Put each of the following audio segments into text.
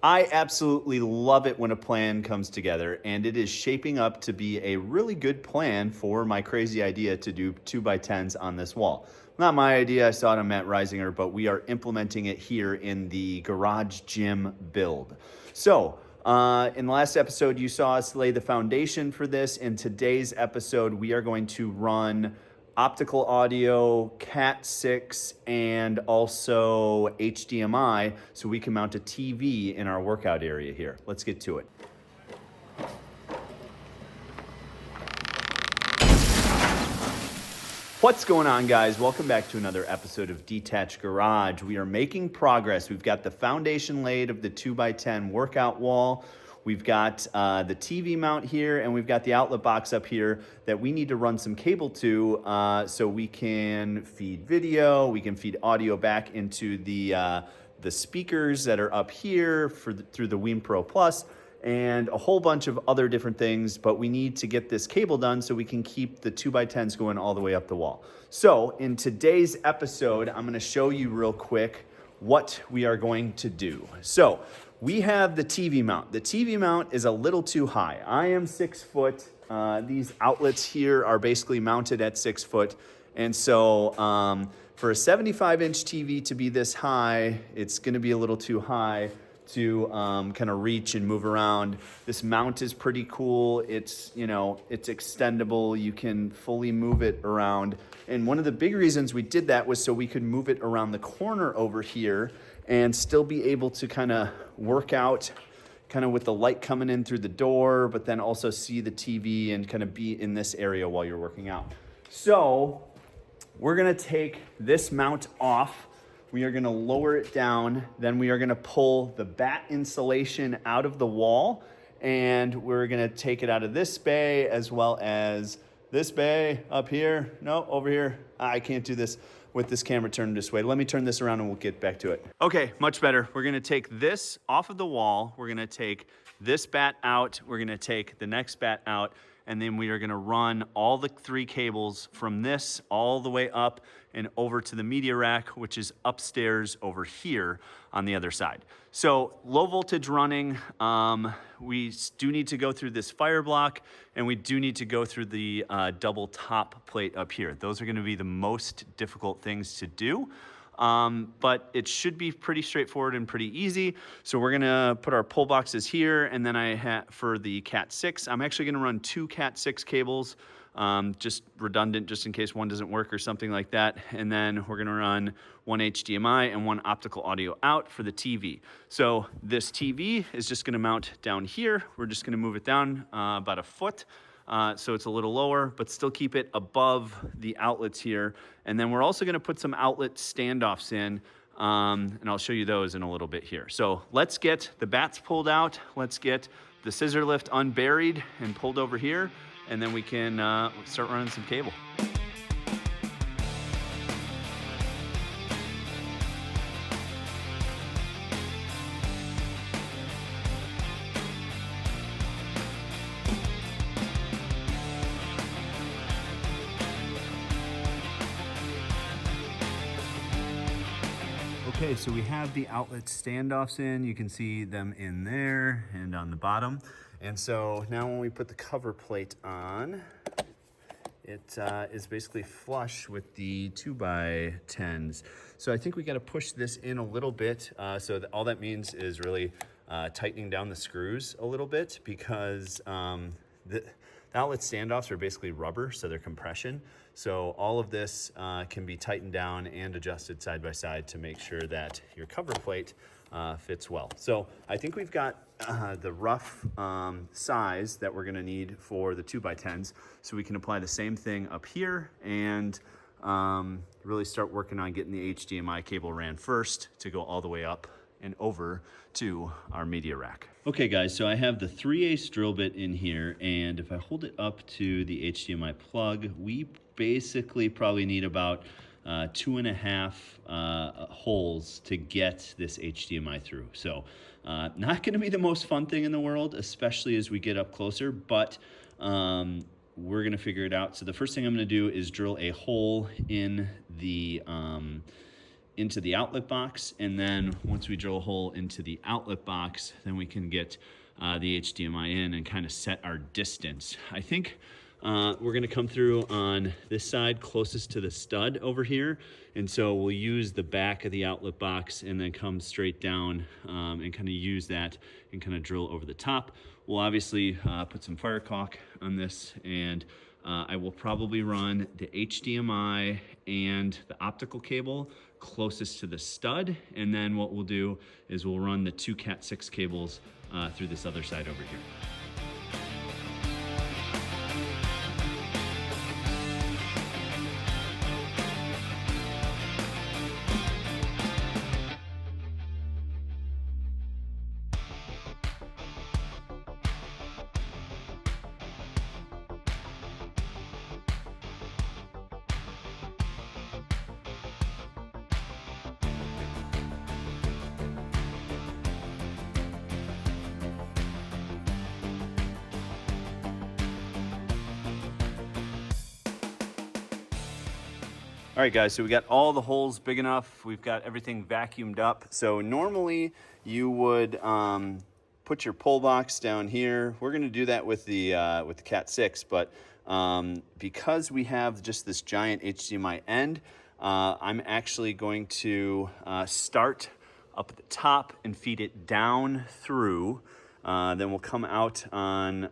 I absolutely love it when a plan comes together, and it is shaping up to be a really good plan for my crazy idea to do 2x10s on this wall. Not my idea, I saw it on Matt Reisinger, but we are implementing it here in the garage gym build. In the last episode, you saw us lay the foundation for this. In today's episode, we are going to run optical audio, Cat6, and also HDMI so we can mount a TV in our workout area here. Let's get to it. What's going on, guys? Welcome back to another episode of Detached Garage. We are making progress. We've got the foundation laid of the 2x10 workout wall. We've got the TV mount here, and we've got the outlet box up here that we need to run some cable to so we can feed video, we can feed audio back into the speakers that are up here through the Weem Pro Plus, and a whole bunch of other different things, but we need to get this cable done so we can keep the 2x10s going all the way up the wall. So in today's episode, I'm gonna show you real quick what we are going to do. So we have the TV mount. The TV mount is a little too high. I am 6 foot. These outlets here are basically mounted at 6 foot. And so for a 75-inch TV to be this high, it's gonna be a little too high to kind of reach and move around. This mount is pretty cool. It's extendable. You can fully move it around. And one of the big reasons we did that was so we could move it around the corner over here and still be able to kind of work out kind of with the light coming in through the door, but then also see the TV and kind of be in this area while you're working out. So we're gonna take this mount off. We are gonna lower it down. Then we are gonna pull the bat insulation out of the wall, and we're gonna take it out of this bay as well as this bay up here. No, over here. I can't do this with this camera turned this way. Let me turn this around and we'll get back to it. Okay, much better. We're gonna take this off of the wall. We're gonna take this bat out. We're gonna take the next bat out, and then we are gonna run all the 3 cables from this all the way up and over to the media rack, which is upstairs over here on the other side. So low voltage running, we do need to go through this fire block, and we do need to go through the double top plate up here. Those are gonna be the most difficult things to do. But it should be pretty straightforward and pretty easy. So we're gonna put our pull boxes here, and then for the Cat6, I'm actually gonna run 2 Cat6 cables, just redundant, just in case one doesn't work or something like that. And then we're gonna run 1 HDMI and 1 optical audio out for the TV. So this TV is just gonna mount down here. We're just gonna move it down about a foot. So it's a little lower, but still keep it above the outlets here. And then we're also gonna put some outlet standoffs in, and I'll show you those in a little bit here. So let's get the bats pulled out. Let's get the scissor lift unburied and pulled over here, and then we can start running some cable. Okay, so we have the outlet standoffs in. You can see them in there and on the bottom. And so now when we put the cover plate on, it is basically flush with the 2x10s. So I think we gotta push this in a little bit. All that means is really tightening down the screws a little bit, because the outlet standoffs are basically rubber, so they're compression. So all of this can be tightened down and adjusted side by side to make sure that your cover plate fits well. So I think we've got the rough size that we're gonna need for the 2x10s, so we can apply the same thing up here and really start working on getting the HDMI cable ran first to go all the way up and over to our media rack. Okay guys, so I have the 3/8 drill bit in here, and if I hold it up to the HDMI plug, we basically probably need about 2.5 holes to get this HDMI through. So not gonna be the most fun thing in the world, especially as we get up closer, but we're gonna figure it out. So the first thing I'm gonna do is drill a hole in the into the outlet box, and then once we drill a hole into the outlet box, then we can get the HDMI in and kind of set our distance. I think we're gonna come through on this side closest to the stud over here, and so we'll use the back of the outlet box and then come straight down and kind of use that and kind of drill over the top. We'll obviously put some fire caulk on this, and I will probably run the HDMI and the optical cable closest to the stud, and then what we'll do is we'll run the two Cat6 cables through this other side over here. All right, guys, so we got all the holes big enough. We've got everything vacuumed up. So normally you would put your pull box down here. We're gonna do that with the Cat6, but because we have just this giant HDMI end, I'm actually going to start up at the top and feed it down through. Then we'll come out on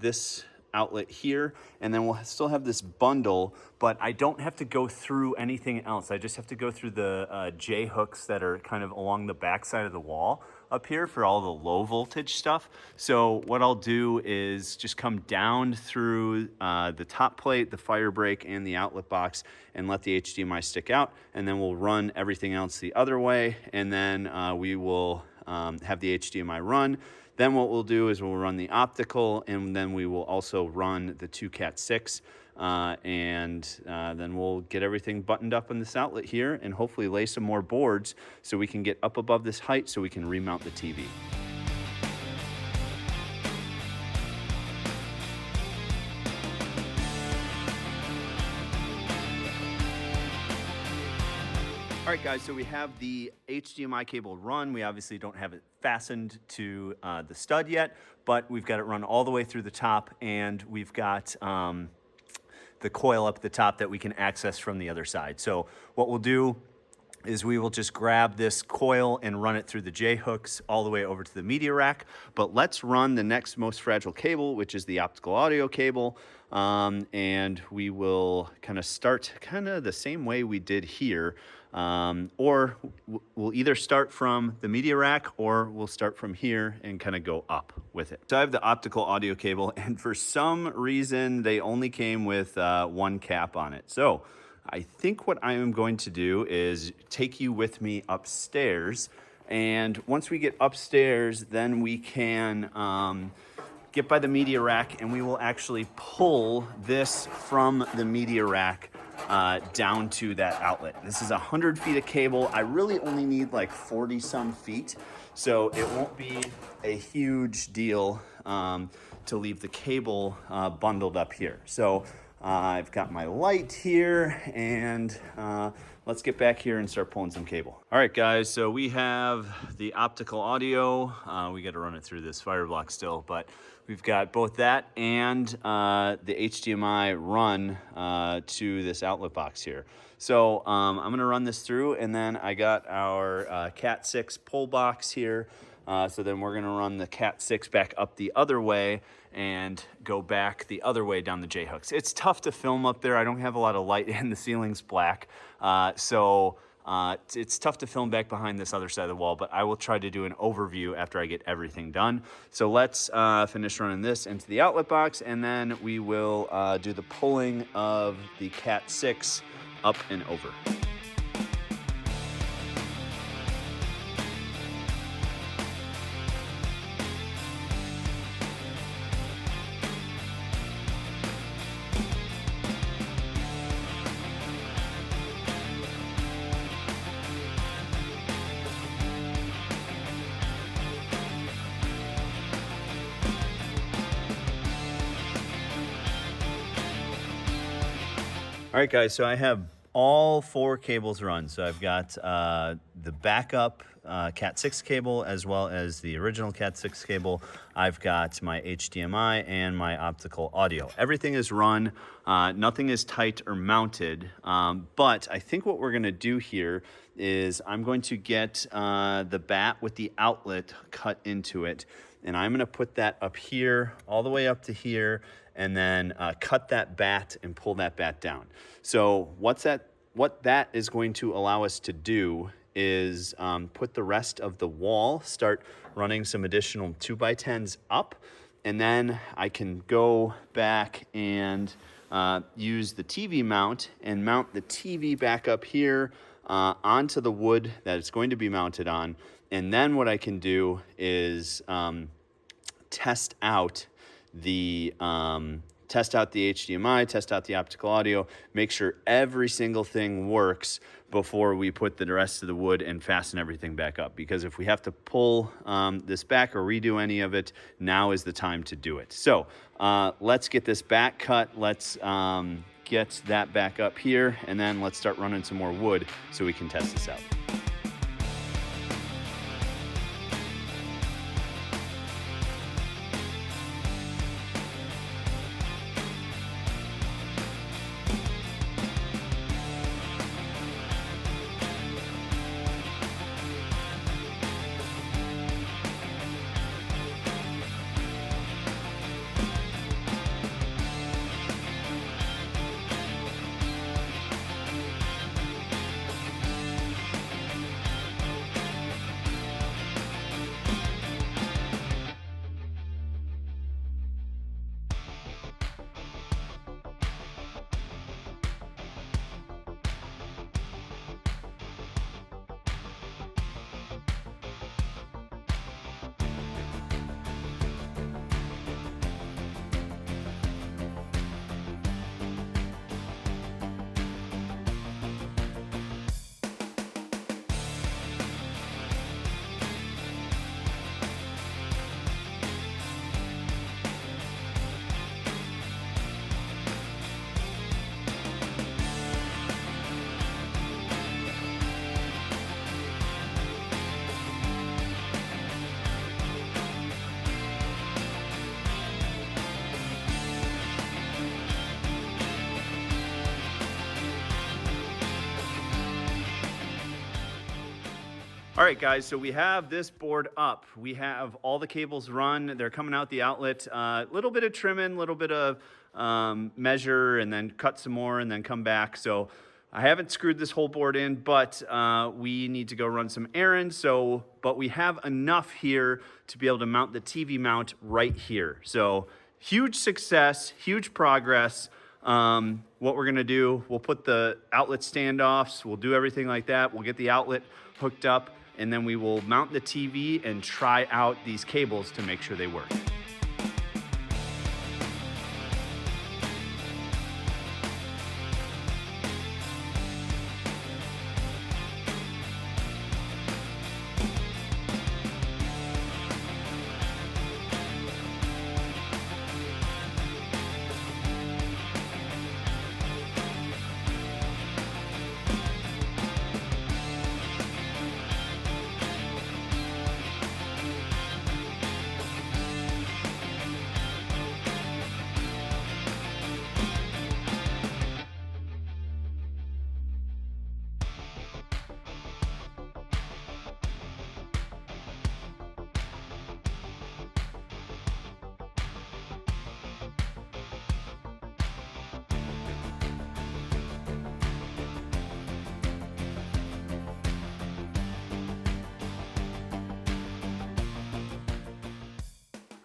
this outlet here, and then we'll still have this bundle, but I don't have to go through anything else. I just have to go through the J hooks that are kind of along the back side of the wall up here for all the low voltage stuff. So what I'll do is just come down through the top plate, the fire break, and the outlet box, and let the HDMI stick out, and then we'll run everything else the other way, and then we will have the HDMI run. Then what we'll do is we'll run the optical, and then we will also run the two Cat6, and then we'll get everything buttoned up in this outlet here and hopefully lay some more boards so we can get up above this height so we can remount the TV. All right, guys, so we have the HDMI cable run. We obviously don't have it fastened to the stud yet, but we've got it run all the way through the top, and we've got the coil up at the top that we can access from the other side. So what we'll do is we will just grab this coil and run it through the J hooks all the way over to the media rack. But let's run the next most fragile cable, which is the optical audio cable. And we will kind of start kind of the same way we did here. Or we'll either start from the media rack or we'll start from here and kind of go up with it. So I have the optical audio cable, and for some reason they only came with one cap on it. So I think what I am going to do is take you with me upstairs, and once we get upstairs, then we can get by the media rack, and we will actually pull this from the media rack down to that outlet. This is 100 feet of cable. I really only need like 40 some feet, so it won't be a huge deal to leave the cable bundled up here. So I've got my light here, and let's get back here and start pulling some cable. All right, guys, so we have the optical audio. We got to run it through this fire block still, but we've got both that and the HDMI run to this outlet box here. So I'm going to run this through, and then I got our Cat6 pull box here. So then we're going to run the Cat6 back up the other way and go back the other way down the J hooks. It's tough to film up there. I don't have a lot of light and the ceiling's black. So it's tough to film back behind this other side of the wall, but I will try to do an overview after I get everything done. So let's finish running this into the outlet box, and then we will do the pulling of the Cat6 up and over. All right, guys, so I have all 4 cables run. So I've got the backup Cat6 cable as well as the original Cat6 cable. I've got my HDMI and my optical audio. Everything is run. Nothing is tight or mounted. But I think what we're going to do here is I'm going to get the bat with the outlet cut into it. And I'm going to put that up here, all the way up to here, and then cut that bat and pull that bat down. So what that is going to allow us to do is put the rest of the wall, start running some additional 2x10s up, and then I can go back and use the TV mount and mount the TV back up here onto the wood that it's going to be mounted on. And then what I can do is test out the HDMI, test out the optical audio, make sure every single thing works before we put the rest of the wood and fasten everything back up. Because if we have to pull this back or redo any of it, now is the time to do it. So let's get this back cut. Let's get that back up here, and then let's start running some more wood so we can test this out. All right, guys, so we have this board up. We have all the cables run. They're coming out the outlet. A little bit of trimming, a little bit of measure, and then cut some more, and then come back. So I haven't screwed this whole board in, but we need to go run some errands. But we have enough here to be able to mount the TV mount right here. So huge success, huge progress. What we're gonna do, we'll put the outlet standoffs, we'll do everything like that. We'll get the outlet hooked up, and then we will mount the TV and try out these cables to make sure they work.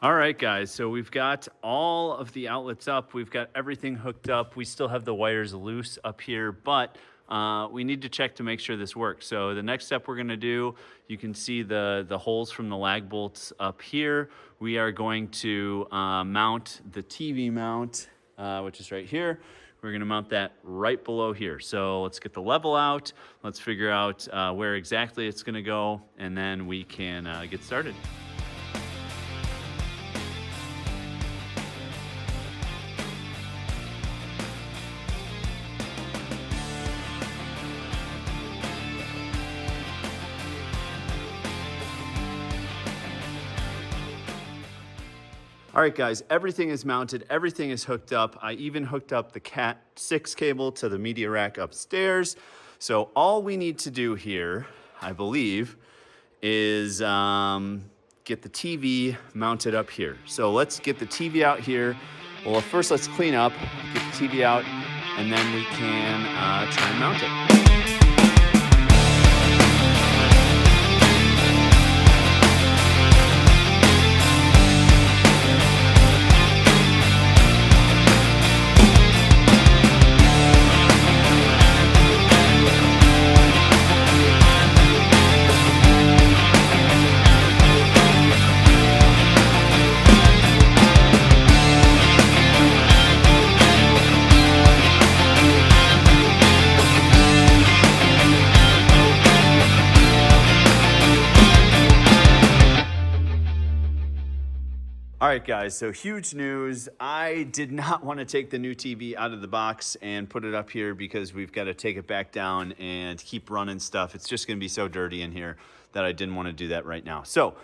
All right, guys, so we've got all of the outlets up. We've got everything hooked up. We still have the wires loose up here, but we need to check to make sure this works. So the next step we're gonna do, you can see the holes from the lag bolts up here. We are going to mount the TV mount, which is right here. We're gonna mount that right below here. So let's get the level out. Let's figure out where exactly it's gonna go, and then we can get started. All right, guys, everything is mounted, everything is hooked up. I even hooked up the Cat6 cable to the media rack upstairs. So all we need to do here, I believe, is get the TV mounted up here. So let's get the TV out here. Well, first let's clean up, get the TV out, and then we can try and mount it. All right, guys, so huge news. I did not want to take the new TV out of the box and put it up here because we've got to take it back down and keep running stuff. It's just going to be so dirty in here that I didn't want to do that right now. So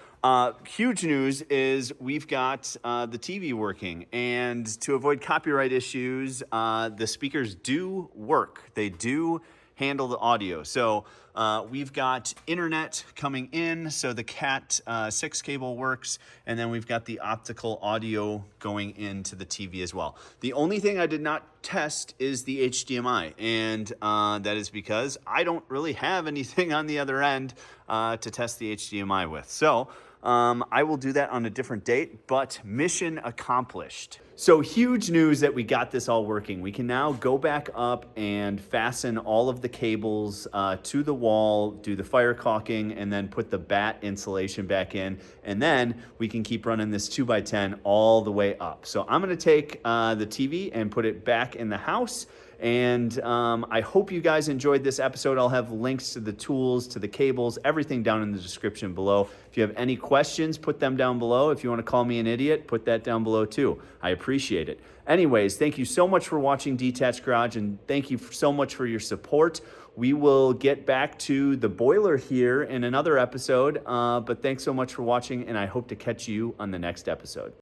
huge news is we've got the TV working, and to avoid copyright issues, the speakers do work. They do handle the audio. So we've got internet coming in, so the Cat6 cable works, and then we've got the optical audio going into the TV as well. The only thing I did not test is the HDMI, and that is because I don't really have anything on the other end to test the HDMI with. So I will do that on a different date, but mission accomplished. So huge news that we got this all working. We can now go back up and fasten all of the cables to the wall, do the fire caulking, and then put the bat insulation back in. And then we can keep running this 2x10 all the way up. So I'm gonna take the TV and put it back in the house. And I hope you guys enjoyed this episode. I'll have links to the tools, to the cables, everything down in the description below. If you have any questions, put them down below. If you want to call me an idiot, put that down below too. I appreciate it. Anyways, thank you so much for watching Detached Garage, and thank you so much for your support. We will get back to the boiler here in another episode, but thanks so much for watching, and I hope to catch you on the next episode.